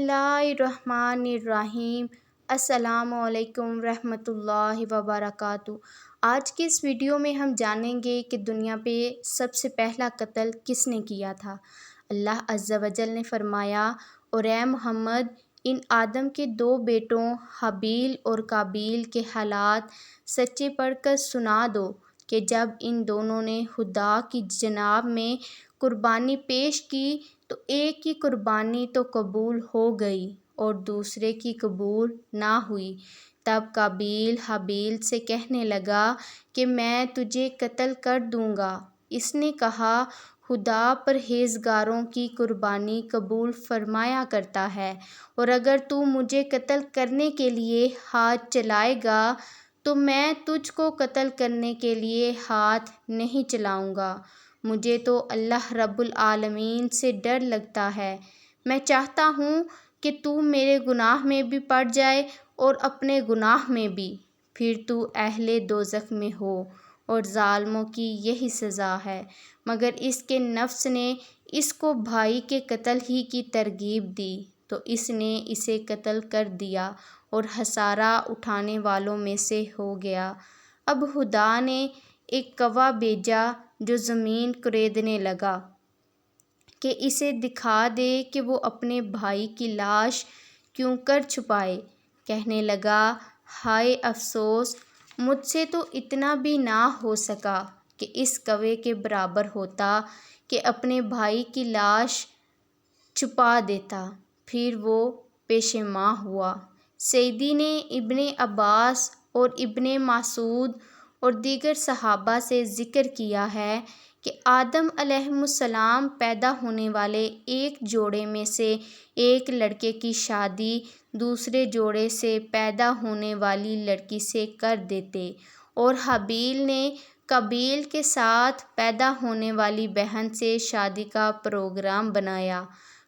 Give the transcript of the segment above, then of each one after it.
اللہ الرحمن الرحیم۔ السلام علیکم ورحمۃ اللہ وبرکاتہ۔ آج کے اس ویڈیو میں ہم جانیں گے کہ دنیا پہ سب سے پہلا قتل کس نے کیا تھا۔ اللہ عز و جل نے فرمایا، اور اے محمد ان آدم کے دو بیٹوں حابیل اور قابیل کے حالات سچے پڑھ کر سنا دو کہ جب ان دونوں نے خدا کی جناب میں قربانی پیش کی تو ایک کی قربانی تو قبول ہو گئی اور دوسرے کی قبول نہ ہوئی۔ تب قابیل حابیل سے کہنے لگا کہ میں تجھے قتل کر دوں گا۔ اس نے کہا، خدا پرہیزگاروں کی قربانی قبول فرمایا کرتا ہے، اور اگر تو مجھے قتل کرنے کے لیے ہاتھ چلائے گا تو میں تجھ کو قتل کرنے کے لیے ہاتھ نہیں چلاؤں گا۔ مجھے تو اللہ رب العالمین سے ڈر لگتا ہے۔ میں چاہتا ہوں کہ تو میرے گناہ میں بھی پڑ جائے اور اپنے گناہ میں بھی، پھر تو اہل دوزخ میں ہو، اور ظالموں کی یہی سزا ہے۔ مگر اس کے نفس نے اس کو بھائی کے قتل ہی کی ترغیب دی تو اس نے اسے قتل کر دیا اور خسارہ اٹھانے والوں میں سے ہو گیا۔ اب خدا نے ایک کوا بھیجا جو زمین کریدنے لگا کہ اسے دکھا دے کہ وہ اپنے بھائی کی لاش کیوں کر چھپائے۔ کہنے لگا، ہائے افسوس، مجھ سے تو اتنا بھی نہ ہو سکا کہ اس کوے کے برابر ہوتا کہ اپنے بھائی کی لاش چھپا دیتا۔ پھر وہ پشیماں ہوا۔ سعدی نے ابن عباس اور ابن مسعود اور دیگر صحابہ سے ذکر کیا ہے کہ آدم علیہ السلام پیدا ہونے والے ایک جوڑے میں سے ایک لڑکے کی شادی دوسرے جوڑے سے پیدا ہونے والی لڑکی سے کر دیتے، اور حابیل نے قابیل کے ساتھ پیدا ہونے والی بہن سے شادی کا پروگرام بنایا۔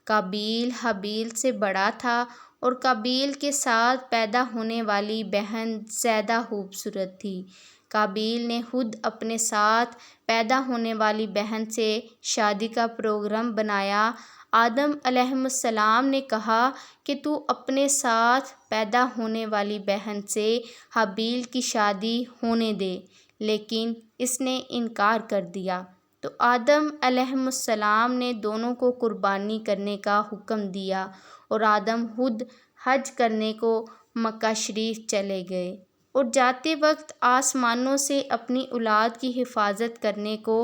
قابیل حابیل سے بڑا تھا اور قابیل کے ساتھ پیدا ہونے والی بہن زیادہ خوبصورت تھی۔ قابیل نے خود اپنے ساتھ پیدا ہونے والی بہن سے شادی کا پروگرام بنایا۔ آدم علیہ السلام نے کہا کہ تو اپنے ساتھ پیدا ہونے والی بہن سے حابیل کی شادی ہونے دے، لیکن اس نے انکار کر دیا۔ تو آدم علیہ السلام نے دونوں کو قربانی کرنے کا حکم دیا، اور آدم خود حج کرنے کو مکہ شریف چلے گئے، اور جاتے وقت آسمانوں سے اپنی اولاد کی حفاظت کرنے کو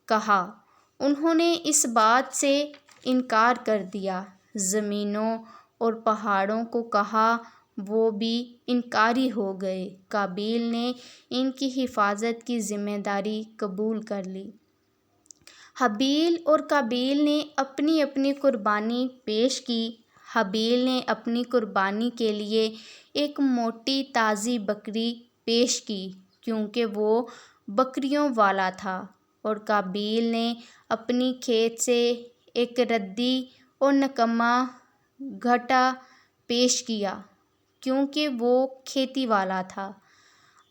کہا۔ انہوں نے اس بات سے انکار کر دیا۔ زمینوں اور پہاڑوں کو کہا، وہ بھی انکاری ہو گئے۔ قابیل نے ان کی حفاظت کی ذمہ داری قبول کر لی۔ حابیل اور قابیل نے اپنی اپنی قربانی پیش کی۔ حابیل نے اپنی قربانی کے لیے ایک موٹی تازی بکری پیش کی کیونکہ وہ بکریوں والا تھا، اور قابیل نے اپنی کھیت سے ایک ردی اور نکما گھٹا پیش کیا کیونکہ وہ کھیتی والا تھا۔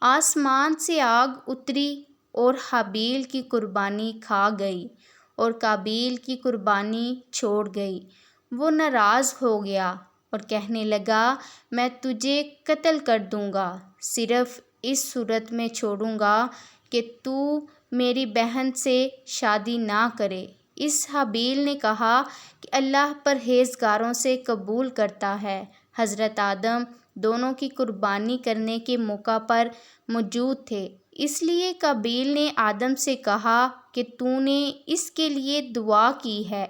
آسمان سے آگ اتری اور حابیل کی قربانی کھا گئی اور قابیل کی قربانی چھوڑ گئی۔ وہ ناراض ہو گیا اور کہنے لگا، میں تجھے قتل کر دوں گا، صرف اس صورت میں چھوڑوں گا کہ تو میری بہن سے شادی نہ کرے۔ اس حابیل نے کہا کہ اللہ پرہیزگاروں سے قبول کرتا ہے۔ حضرت آدم دونوں کی قربانی کرنے کے موقع پر موجود تھے، اس لیے قابیل نے آدم سے کہا کہ تو نے اس کے لیے دعا کی ہے،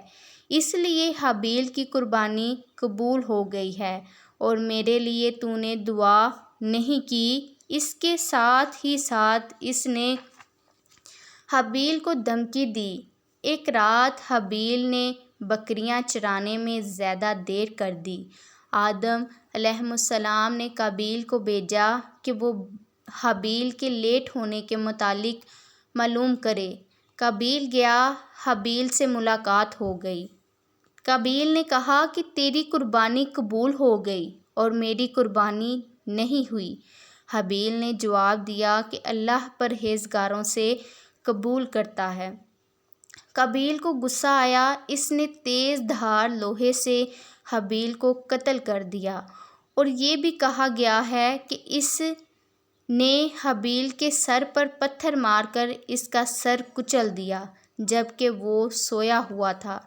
اس لیے حابیل کی قربانی قبول ہو گئی ہے، اور میرے لیے تو نے دعا نہیں کی۔ اس کے ساتھ ہی ساتھ اس نے حابیل کو دھمکی دی۔ ایک رات حابیل نے بکریاں چرانے میں زیادہ دیر کر دی۔ آدم علیہ السلام نے قابیل کو بھیجا کہ وہ حابیل کے لیٹ ہونے کے متعلق معلوم کرے۔ قابیل گیا، حابیل سے ملاقات ہو گئی۔ قابیل نے کہا کہ تیری قربانی قبول ہو گئی اور میری قربانی نہیں ہوئی۔ حابیل نے جواب دیا کہ اللہ پرہیزگاروں سے قبول کرتا ہے۔ قابیل کو غصہ آیا، اس نے تیز دھار لوہے سے حابیل کو قتل کر دیا، اور یہ بھی کہا گیا ہے کہ اس نے حابیل کے سر پر پتھر مار کر اس کا سر کچل دیا جبکہ وہ سویا ہوا تھا۔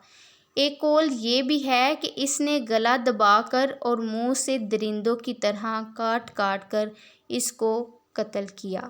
ایک قول یہ بھی ہے کہ اس نے گلا دبا کر اور منہ سے درندوں کی طرح کاٹ کاٹ کر اس کو قتل کیا۔